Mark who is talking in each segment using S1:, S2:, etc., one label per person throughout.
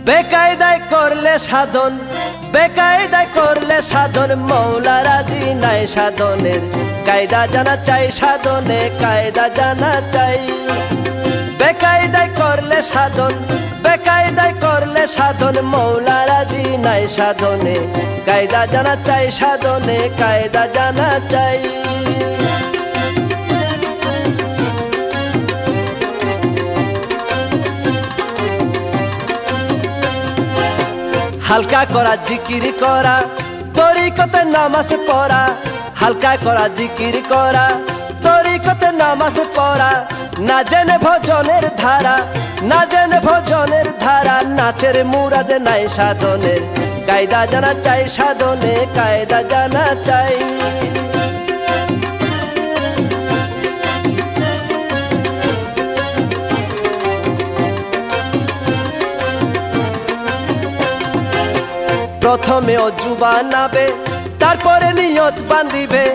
S1: বেকায়দায় করলে সাধন, বেকায়দায় করলে সাধন, মৌলা রাজি নাই সাধনের। কায়দা জানা চাই সাধনে, কায়দা জানা চাই। বেকায়দায় করলে সাধন, বেকায়দায় করলে সাধন, মৌলা রাজি নাই সাধনে। কায়দা জানা চাই সাধনে, কায়দা জানা চাই। হালকা করা জিকির করা, তরিকতে নামাজ পড়া। হালকা করা জিকির করা, তরিকতে নামাজ পড়া। না জেনে ভজনের ধারা, না জেনে ভজনের ধারা, নাচের মুরাদে নাই সাধনের। কায়দা জানা চাই সাধনে, কায়দা জানা চাই। প্রথমে অজু বানাবে, তারপরে নিয়ত বান্ধিবে।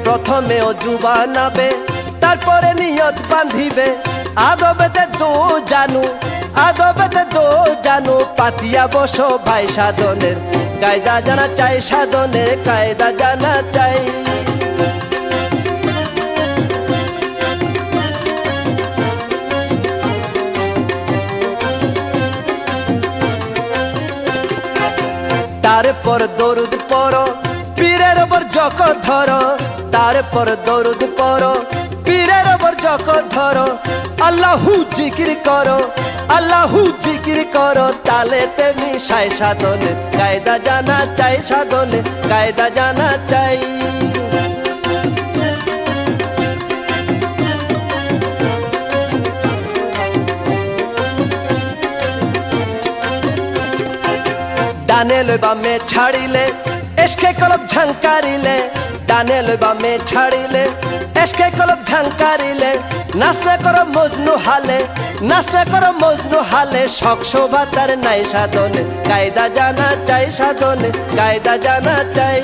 S1: প্রথমে অজু বানাবে, তারপরে নিয়ত বান্ধিবে। আদবেতে দো জানু, আদবেতে দো জানু, পাতিয়া বসো ভাই সাধনের। কায়দা জানা চাই সাধনের, কায়দা জানা চাই। তারপর দরুদ পড়ো, পীরের ওপর জকত ধরো। তারপর দরুদ পড়ো, পীরের ওপর জকত ধরো। আল্লাহু জিকির করো, আল্লাহু জিকির করো, তালে তেমনি সাই সাধনে। কায়দা জানা চাই সাধনে, কায়দা জানা চাই। ডানে লই বামে ছাড়িলে, এসকে কলব ঝঙ্কারিলে। ডানে লই বামে ছাড়িলে, এসকে কলব ঝঙ্কারিলে। নাচলে করো মজনু হালে, নাচলে করো মজনু হালে, শখ শোভা তার নাই সাধনে। কায়দা জানা চাই সাধনে, কায়দা জানা চাই।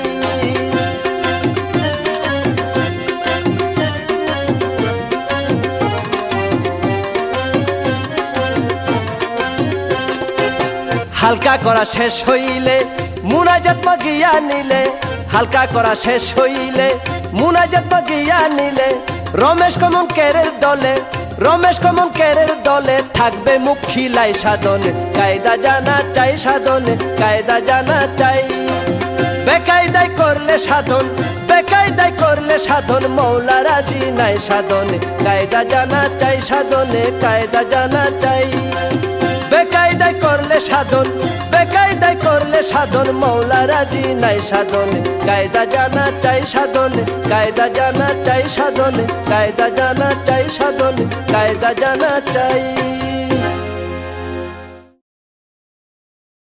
S1: হালকা করা শেষ হইলে, মুনাজাত মাগিয়া নিলে। হালকা করা শেষ হইলে, মুনাজাত মাগিয়া নিলে। রমেশ কমন কেরের দলে, রমেশ কমন কেরের দলে, থাকবে মুখ খিলাই সাধনে। কায়দা জানা চাই সাধনে, কায়দা জানা চাই। বেকায়দায় করলে সাধন, বেকায়দায় করলে সাধন, মৌলা রাজি নাই সাধনে। কায়দা জানা চাই সাধনে, কায়দা জানা চাই। বেকায়দায় করলে সাধন, বেকায়দায় করলে সাধন, মৌলা রাজি নাই সাধনে। কায়দা জানা চাই সাধনে, কায়দা জানা চাই সাধনে, কায়দা জানা চাই সাধনে, কায়দা জানা চাই।